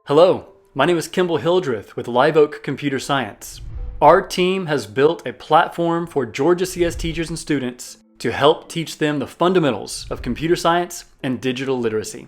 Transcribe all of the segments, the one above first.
Hello, my name is Kimball Hildreth with Live Oak Computer Science. Our team has built a platform for Georgia CS teachers and students to help teach them the fundamentals of computer science and digital literacy.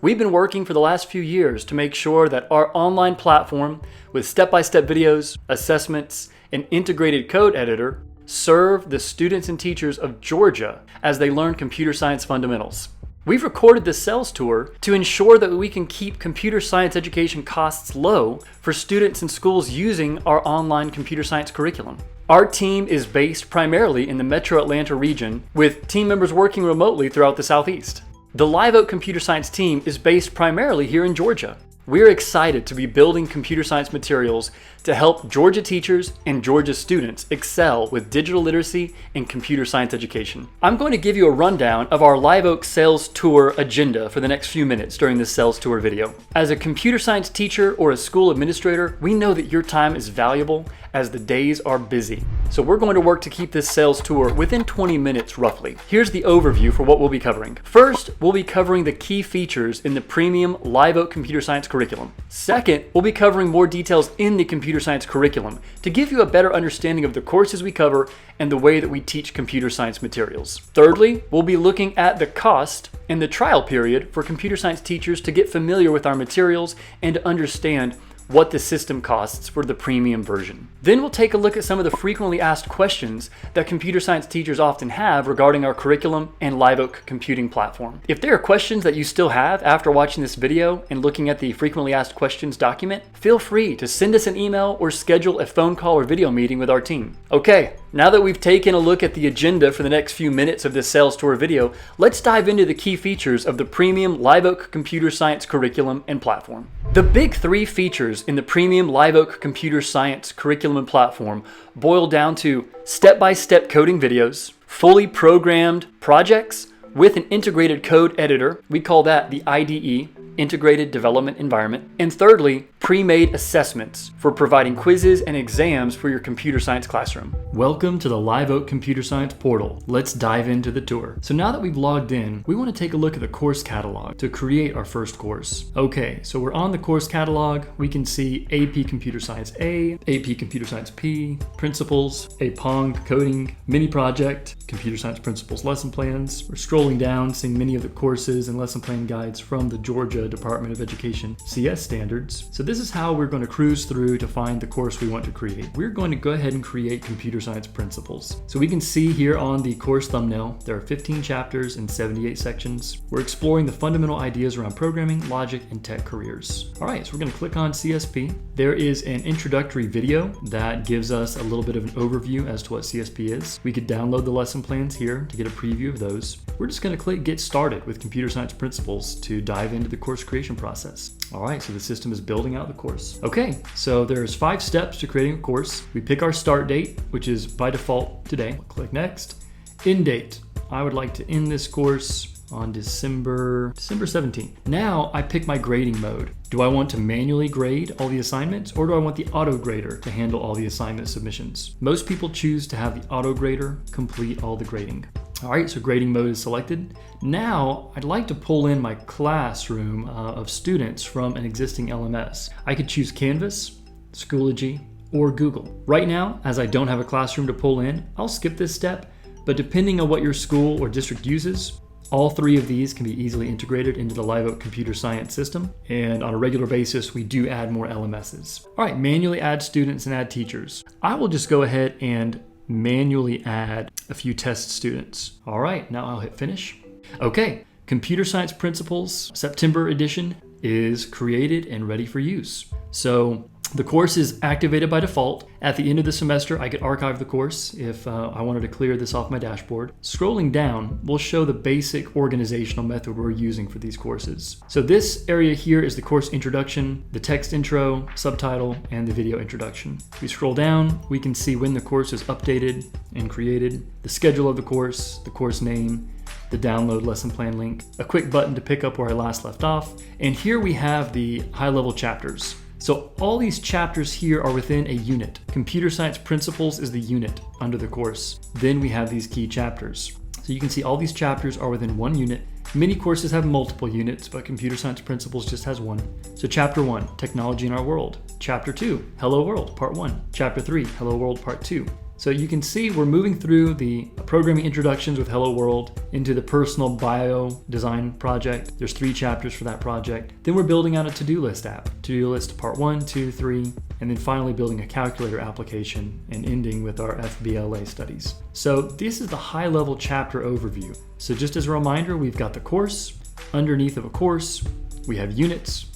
We've been working for the last few years to make sure that our online platform with step-by-step videos, assessments, and integrated code editor serve the students and teachers of Georgia as they learn computer science fundamentals. We've recorded this sales tour to ensure that we can keep computer science education costs low for students and schools using our online computer science curriculum. Our team is based primarily in the Metro Atlanta region, with team members working remotely throughout the Southeast. The Live Oak Computer Science team is based primarily here in Georgia. We're excited to be building computer science materials to help Georgia teachers and Georgia students excel with digital literacy and computer science education. I'm going to give you a rundown of our Live Oak sales tour agenda for the next few minutes during this sales tour video. As a computer science teacher or a school administrator, we know that your time is valuable as the days are busy. So we're going to work to keep this sales tour within 20 minutes roughly. Here's the overview for what we'll be covering. First, we'll be covering the key features in the premium Live Oak Computer Science curriculum. Second, we'll be covering more details in the computer science curriculum to give you a better understanding of the courses we cover and the way that we teach computer science materials. Thirdly, we'll be looking at the cost and the trial period for computer science teachers to get familiar with our materials and to understand what the system costs for the premium version. Then we'll take a look at some of the frequently asked questions that computer science teachers often have regarding our curriculum and Live Oak computing platform. If there are questions that you still have after watching this video and looking at the frequently asked questions document, feel free to send us an email or schedule a phone call or video meeting with our team. Okay, now that we've taken a look at the agenda for the next few minutes of this sales tour video, let's dive into the key features of the premium Live Oak Computer Science curriculum and platform. The big three features in the premium Live Oak Computer Science curriculum and platform boil down to step-by-step coding videos, fully programmed projects with an integrated code editor, we call that the IDE, Integrated Development Environment, and thirdly, pre-made assessments for providing quizzes and exams for your computer science classroom. Welcome to the Live Oak Computer Science portal. Let's dive into the tour. So now that we've logged in, we want to take a look at the course catalog to create our first course. Okay, so we're on the course catalog. We can see AP Computer Science A, AP Computer Science P, Principles, a Pong Coding Mini Project, Computer Science Principles lesson plans. We're scrolling down, seeing many of the courses and lesson plan guides from the Georgia Department of Education CS standards. So this is how we're going to cruise through to find the course we want to create. We're going to go ahead and create Computer Science Principles. So we can see here on the course thumbnail, there are 15 chapters and 78 sections. We're exploring the fundamental ideas around programming, logic, and tech careers. All right, so we're going to click on CSP. There is an introductory video that gives us a little bit of an overview as to what CSP is. We could download the lesson plans here to get a preview of those. We're just going to click Get Started with Computer Science Principles to dive into the course creation process. All right, so the system is building out the course. Okay, so there's 5 steps to creating a course. We pick our start date, which is by default today. Click Next. End date. I would like to end this course on December 17th. Now I pick my grading mode. Do I want to manually grade all the assignments, or do I want the auto grader to handle all the assignment submissions? Most people choose to have the auto grader complete all the grading. All right, so grading mode is selected. Now, I'd like to pull in my classroom of students from an existing LMS. I could choose Canvas, Schoology, or Google. Right now, as I don't have a classroom to pull in, I'll skip this step, but depending on what your school or district uses, all 3 of these can be easily integrated into the Live Oak Computer Science system, and on a regular basis, we do add more LMSs. All right, manually add students and add teachers. I will just go ahead and manually add a few test students. All right, now I'll hit finish. Okay, Computer Science Principles September edition is created and ready for use. So the course is activated by default. At the end of the semester, I could archive the course if I wanted to clear this off my dashboard. Scrolling down will show the basic organizational method we're using for these courses. So this area here is the course introduction, the text intro, subtitle, and the video introduction. If we scroll down, we can see when the course is updated and created, the schedule of the course name, the download lesson plan link, a quick button to pick up where I last left off, and here we have the high-level chapters. So all these chapters here are within a unit. Computer Science Principles is the unit under the course. Then we have these key chapters. So you can see all these chapters are within one unit. Many courses have multiple units, but Computer Science Principles just has one. So Chapter 1, Technology in Our World. Chapter 2, Hello World, Part 1. Chapter 3, Hello World, Part 2. So you can see we're moving through the programming introductions with Hello World into the personal bio design project. There's 3 chapters for that project. Then we're building out a to-do list app. To-do list part 1, 2, 3, and then finally building a calculator application and ending with our FBLA studies. So this is the high-level chapter overview. So just as a reminder, we've got the course. Underneath of a course, we have units.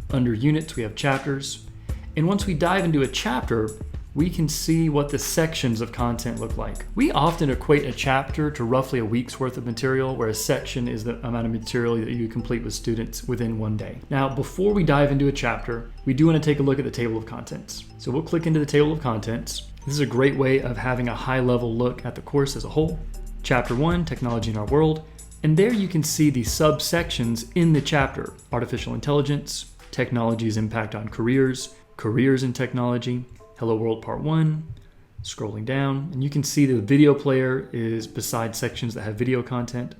Under units, we have chapters. And once we dive into a chapter, we can see what the sections of content look like. We often equate a chapter to roughly a week's worth of material, where a section is the amount of material that you complete with students within one day. Now, before we dive into a chapter, we do want to take a look at the table of contents. So we'll click into the table of contents. This is a great way of having a high-level look at the course as a whole. Chapter 1, Technology in Our World. And there you can see the subsections in the chapter: artificial intelligence, technology's impact on careers, careers in technology, Hello World Part 1, scrolling down, and you can see the video player is beside sections that have video content,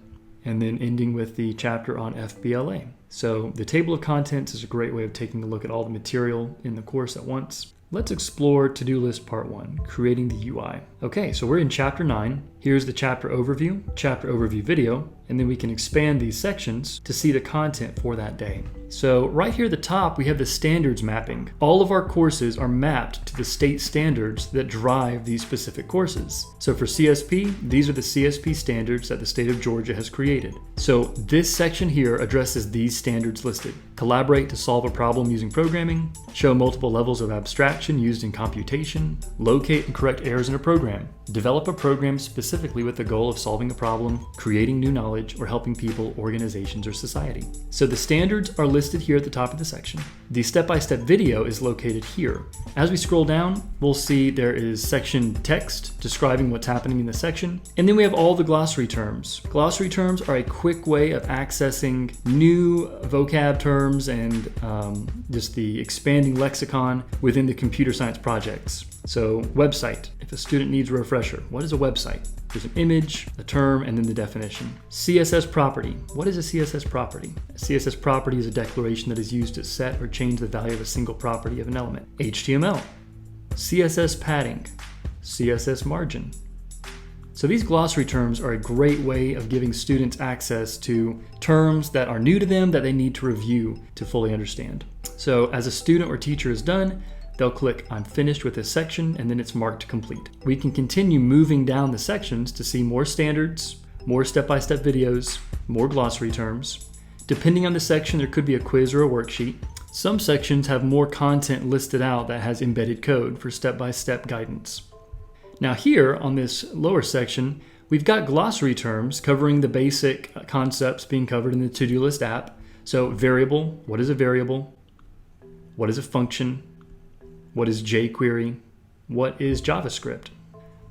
and then ending with the chapter on FBLA. So the table of contents is a great way of taking a look at all the material in the course at once. Let's explore to-do list part 1, creating the UI. Okay, so we're in chapter 9. Here's the chapter overview video, and then we can expand these sections to see the content for that day. So right here at the top, we have the standards mapping. All of our courses are mapped to the state standards that drive these specific courses. So for CSP, these are the CSP standards that the state of Georgia has created. So this section here addresses these standards listed. Collaborate to solve a problem using programming, show multiple levels of abstraction used in computation, locate and correct errors in a program, develop a program specifically with the goal of solving a problem, creating new knowledge, or helping people, organizations, or society. So the standards are listed here at the top of the section. The step-by-step video is located here. As we scroll down, we'll see there is section text describing what's happening in the section, and then we have all the glossary terms. Glossary terms are a quick way of accessing new vocab terms and just the expanding lexicon within the computer science projects. So website, if a student needs a refresher, what is a website? There's an image, a term, and then the definition. CSS property, what is a CSS property? A CSS property is a declaration that is used to set or change the value of a single property of an element. HTML, CSS padding, CSS margin. So these glossary terms are a great way of giving students access to terms that are new to them that they need to review to fully understand. So as a student or teacher is done, they'll click I'm finished with this section, and then it's marked complete. We can continue moving down the sections to see more standards, more step-by-step videos, more glossary terms. Depending on the section, there could be a quiz or a worksheet. Some sections have more content listed out that has embedded code for step-by-step guidance. Now here on this lower section, we've got glossary terms covering the basic concepts being covered in the to-do list app. So variable, what is a variable? What is a function? What is jQuery? What is JavaScript?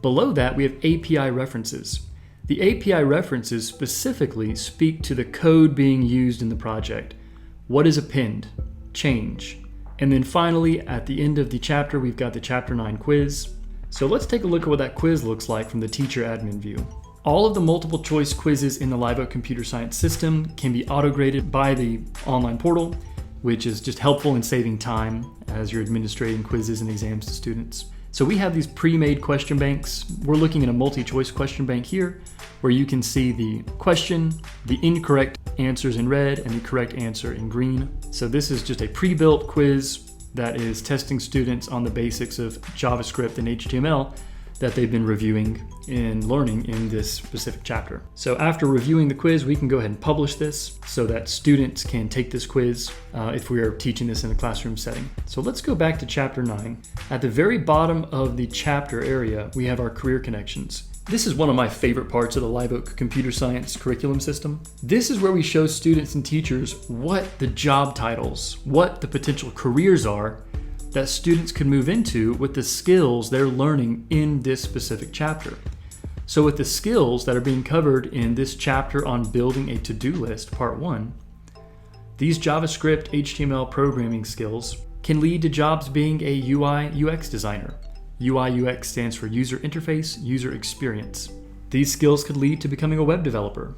Below that, we have API references. The API references specifically speak to the code being used in the project. What is append? Change. And then finally, at the end of the chapter, we've got the Chapter 9 quiz. So let's take a look at what that quiz looks like from the teacher admin view. All of the multiple choice quizzes in the Live Oak Computer Science system can be auto-graded by the online portal, which is just helpful in saving time as you're administrating quizzes and exams to students. So we have these pre-made question banks. We're looking at a multi-choice question bank here, where you can see the question, the incorrect answers in red, and the correct answer in green. So this is just a pre-built quiz that is testing students on the basics of JavaScript and HTML that they've been reviewing and learning in this specific chapter. So after reviewing the quiz, we can go ahead and publish this so that students can take this quiz if we are teaching this in a classroom setting. So let's go back to chapter 9. At the very bottom of the chapter area, we have our career connections. This is one of my favorite parts of the Live Oak Computer Science curriculum system. This is where we show students and teachers what the job titles, what the potential careers are that students could move into with the skills they're learning in this specific chapter. So with the skills that are being covered in this chapter on building a to-do list, part 1, these JavaScript, HTML programming skills can lead to jobs being a UI UX designer. UI UX stands for user interface, user experience. These skills could lead to becoming a web developer,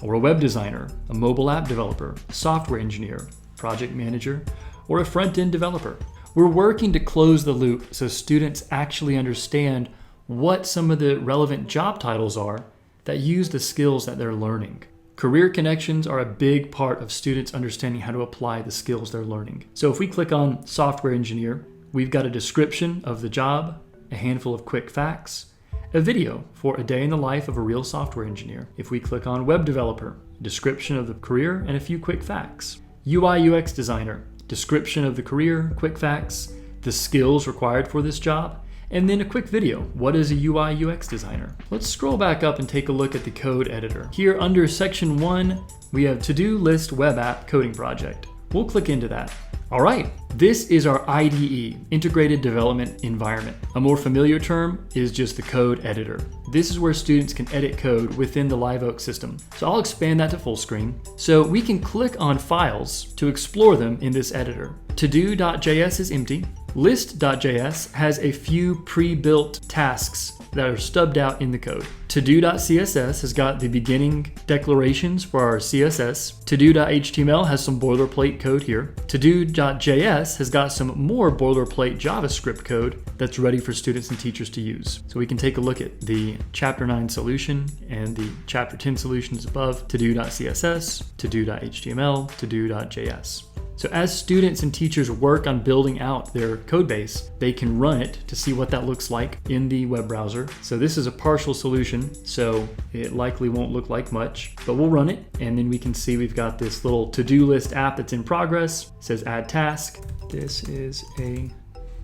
or a web designer, a mobile app developer, a software engineer, project manager, or a front-end developer. We're working to close the loop so students actually understand what some of the relevant job titles are that use the skills that they're learning. Career connections are a big part of students understanding how to apply the skills they're learning. So if we click on software engineer, we've got a description of the job, a handful of quick facts, a video for a day in the life of a real software engineer. If we click on web developer, a description of the career and a few quick facts. UI UX designer, description of the career, quick facts, the skills required for this job, and then a quick video. What is a UI UX designer? Let's scroll back up and take a look at the code editor. Here under section 1, we have to-do list web app coding project. We'll click into that. All right, this is our IDE, Integrated Development Environment. A more familiar term is just the code editor. This is where students can edit code within the Live Oak system. So I'll expand that to full screen. So we can click on files to explore them in this editor. To-do.js is empty. List.js has a few pre-built tasks that are stubbed out in the code. To-do.css has got the beginning declarations for our CSS. To-do.html has some boilerplate code here. To-do.js has got some more boilerplate JavaScript code that's ready for students and teachers to use. So we can take a look at the Chapter 9 solution and the Chapter 10 solutions above. To-do.css, to-do.html, to-do.js. So as students and teachers work on building out their code base, they can run it to see what that looks like in the web browser. So this is a partial solution, so it likely won't look like much, but we'll run it and then we can see we've got this little to-do list app that's in progress. It says add task. This is a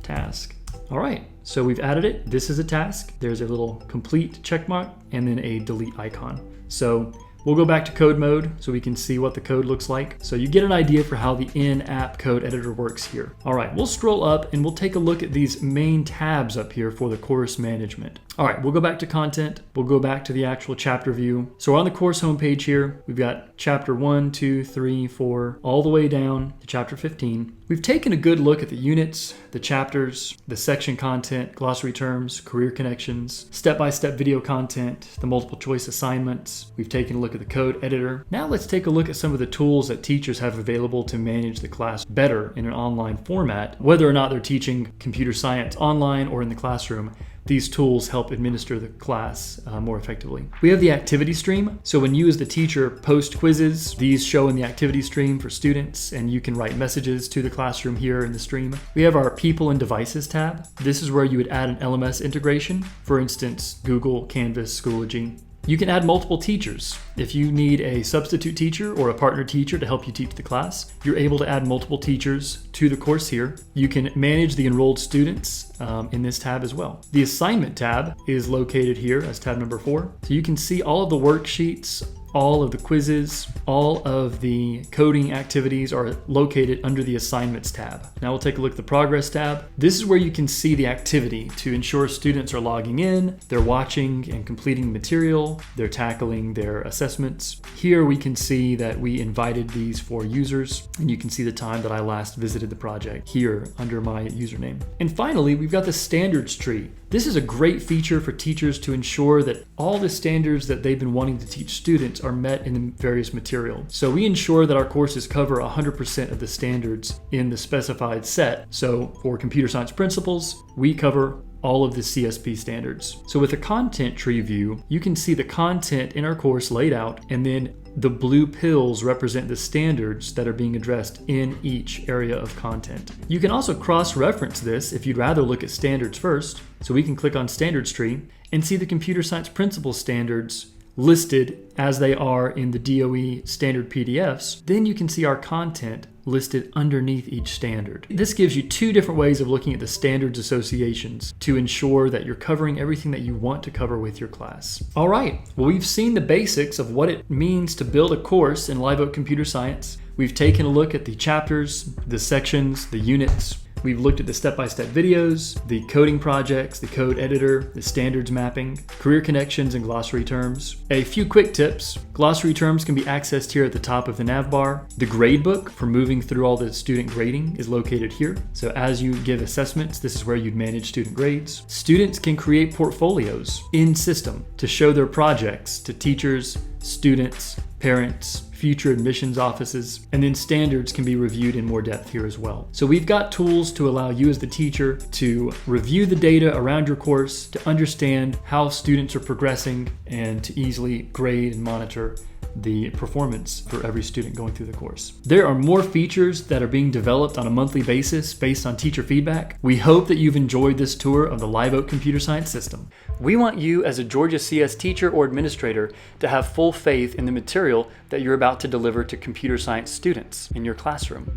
task. All right, so we've added it. This is a task. There's a little complete check mark and then a delete icon. So we'll go back to code mode so we can see what the code looks like. So you get an idea for how the in-app code editor works here. All right, we'll scroll up and we'll take a look at these main tabs up here for the course management. All right, we'll go back to content. We'll go back to the actual chapter view. So we're on the course homepage here. We've got chapter 1, 2, 3, 4, all the way down to chapter 15. We've taken a good look at the units, the chapters, the section content, glossary terms, career connections, step-by-step video content, the multiple choice assignments. We've taken a look at the code editor. Now let's take a look at some of the tools that teachers have available to manage the class better in an online format. Whether or not they're teaching computer science online or in the classroom, these tools help administer the class more effectively. We have the activity stream. So when you as the teacher post quizzes, these show in the activity stream for students and you can write messages to the classroom here in the stream. We have our people and devices tab. This is where you would add an LMS integration. For instance, Google, Canvas, Schoology. You can add multiple teachers. If you need a substitute teacher or a partner teacher to help you teach the class, you're able to add multiple teachers to the course here. You can manage the enrolled students in this tab as well. The assignment tab is located here as tab number 4. So you can see all of the worksheets, all of the quizzes, all of the coding activities are located under the assignments tab. Now we'll take a look at the progress tab. This is where you can see the activity to ensure students are logging in, they're watching and completing material, they're tackling their assessments. Here we can see that we invited these 4 users and you can see the time that I last visited the project here under my username. And finally, we've got the standards tree. This is a great feature for teachers to ensure that all the standards that they've been wanting to teach students are met in the various material. So we ensure that our courses cover 100% of the standards in the specified set. So for computer science principles, we cover all of the CSP standards. So with the content tree view, you can see the content in our course laid out, and then the blue pills represent the standards that are being addressed in each area of content. You can also cross-reference this if you'd rather look at standards first. So we can click on standards tree and see the computer science principles standards listed as they are in the DOE standard PDFs. Then you can see our content listed underneath each standard. This gives you 2 different ways of looking at the standards associations to ensure that you're covering everything that you want to cover with your class. All right, well, we've seen the basics of what it means to build a course in Live Oak Computer Science. We've taken a look at the chapters, the sections, the units. We've looked at the step-by-step videos, the coding projects, the code editor, the standards mapping, career connections, and glossary terms. A few quick tips. Glossary terms can be accessed here at the top of the nav bar. The gradebook for moving through all the student grading is located here. So as you give assessments, this is where you'd manage student grades. Students can create portfolios in system to show their projects to teachers, students, parents, future admissions offices, and then standards can be reviewed in more depth here as well. So we've got tools to allow you as the teacher to review the data around your course, to understand how students are progressing, and to easily grade and monitor the performance for every student going through the course. There are more features that are being developed on a monthly basis based on teacher feedback. We hope that you've enjoyed this tour of the Live Oak Computer Science System. We want you as a Georgia CS teacher or administrator to have full faith in the material that you're about to deliver to computer science students in your classroom.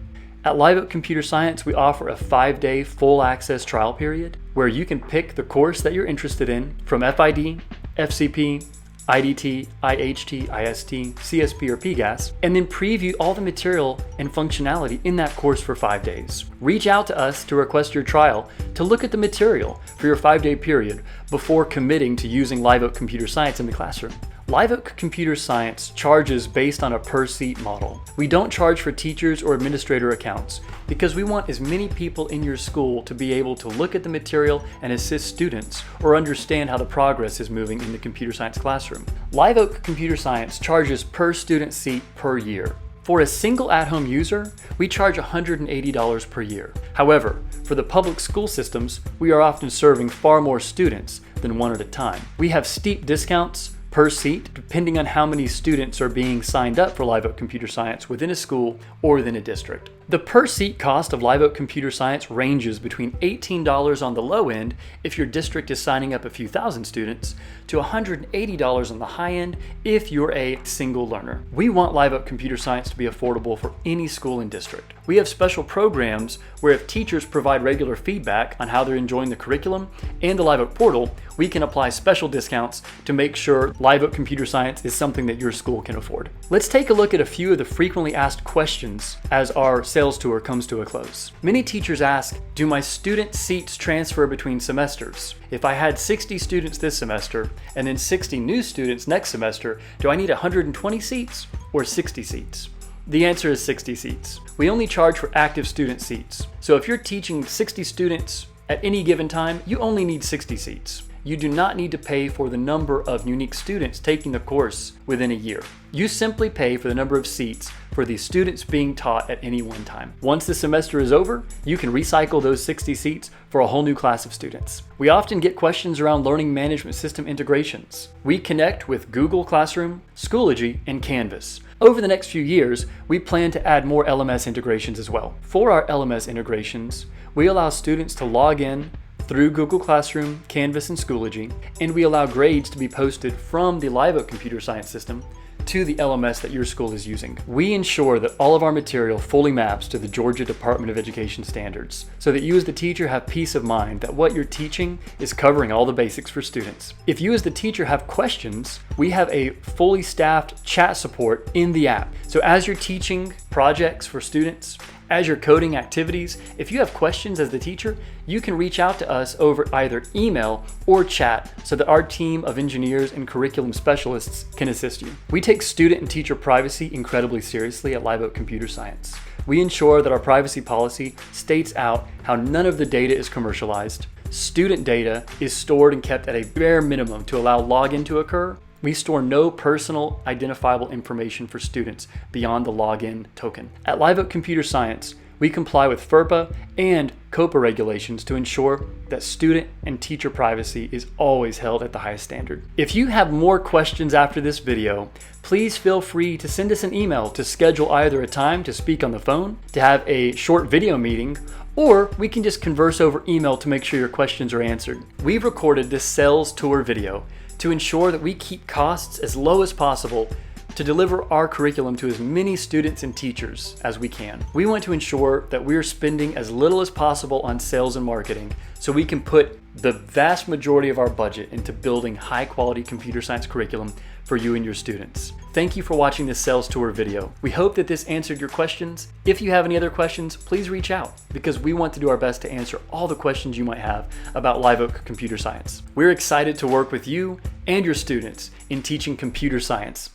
At Live Oak Computer Science, we offer a 5-day full access trial period where you can pick the course that you're interested in from FID, FCP, IDT, IHT, IST, CSP, or PGAS, and then preview all the material and functionality in that course for 5 days. Reach out to us to request your trial to look at the material for your 5-day period before committing to using Live Oak Computer Science in the classroom. Live Oak Computer Science charges based on a per-seat model. We don't charge for teachers or administrator accounts because we want as many people in your school to be able to look at the material and assist students or understand how the progress is moving in the computer science classroom. Live Oak Computer Science charges per student seat per year. For a single at-home user, we charge $180 per year. However, for the public school systems, we are often serving far more students than one at a time. We have steep discounts per seat, depending on how many students are being signed up for Live Oak Computer Science within a school or within a district. The per seat cost of Live Oak Computer Science ranges between $18 on the low end if your district is signing up a few thousand students, to $180 on the high end if you're a single learner. We want Live Oak Computer Science to be affordable for any school and district. We have special programs where if teachers provide regular feedback on how they're enjoying the curriculum and the Live Oak portal, we can apply special discounts to make sure Live Oak Computer Science is something that your school can afford. Let's take a look at a few of the frequently asked questions as our sales tour comes to a close. Many teachers ask, do my student seats transfer between semesters? If I had 60 students this semester and then 60 new students next semester, do I need 120 seats or 60 seats? The answer is 60 seats. We only charge for active student seats. So if you're teaching 60 students at any given time, you only need 60 seats. You do not need to pay for the number of unique students taking the course within a year. You simply pay for the number of seats for the students being taught at any one time. Once the semester is over, you can recycle those 60 seats for a whole new class of students. We often get questions around learning management system integrations. We connect with Google Classroom, Schoology, and Canvas. Over the next few years, we plan to add more LMS integrations as well. For our LMS integrations, we allow students to log in through Google Classroom, Canvas, and Schoology, and we allow grades to be posted from the Live Oak Computer Science system to the LMS that your school is using. We ensure that all of our material fully maps to the Georgia Department of Education standards, so that you as the teacher have peace of mind that what you're teaching is covering all the basics for students. If you as the teacher have questions, we have a fully staffed chat support in the app. So as you're teaching projects for students, as you're coding activities, if you have questions as the teacher, you can reach out to us over either email or chat so that our team of engineers and curriculum specialists can assist you. We take student and teacher privacy incredibly seriously at Live Oak Computer Science. We ensure that our privacy policy states out how none of the data is commercialized. Student data is stored and kept at a bare minimum to allow login to occur. We store no personal identifiable information for students beyond the login token. At Live Oak Computer Science, we comply with FERPA and COPA regulations to ensure that student and teacher privacy is always held at the highest standard. If you have more questions after this video, please feel free to send us an email to schedule either a time to speak on the phone, to have a short video meeting, or we can just converse over email to make sure your questions are answered. We've recorded this sales tour video to ensure that we keep costs as low as possible to deliver our curriculum to as many students and teachers as we can. We want to ensure that we're spending as little as possible on sales and marketing so we can put the vast majority of our budget into building high quality computer science curriculum for you and your students. Thank you for watching this sales tour video. We hope that this answered your questions. If you have any other questions, please reach out because we want to do our best to answer all the questions you might have about Live Oak Computer Science. We're excited to work with you and your students in teaching computer science.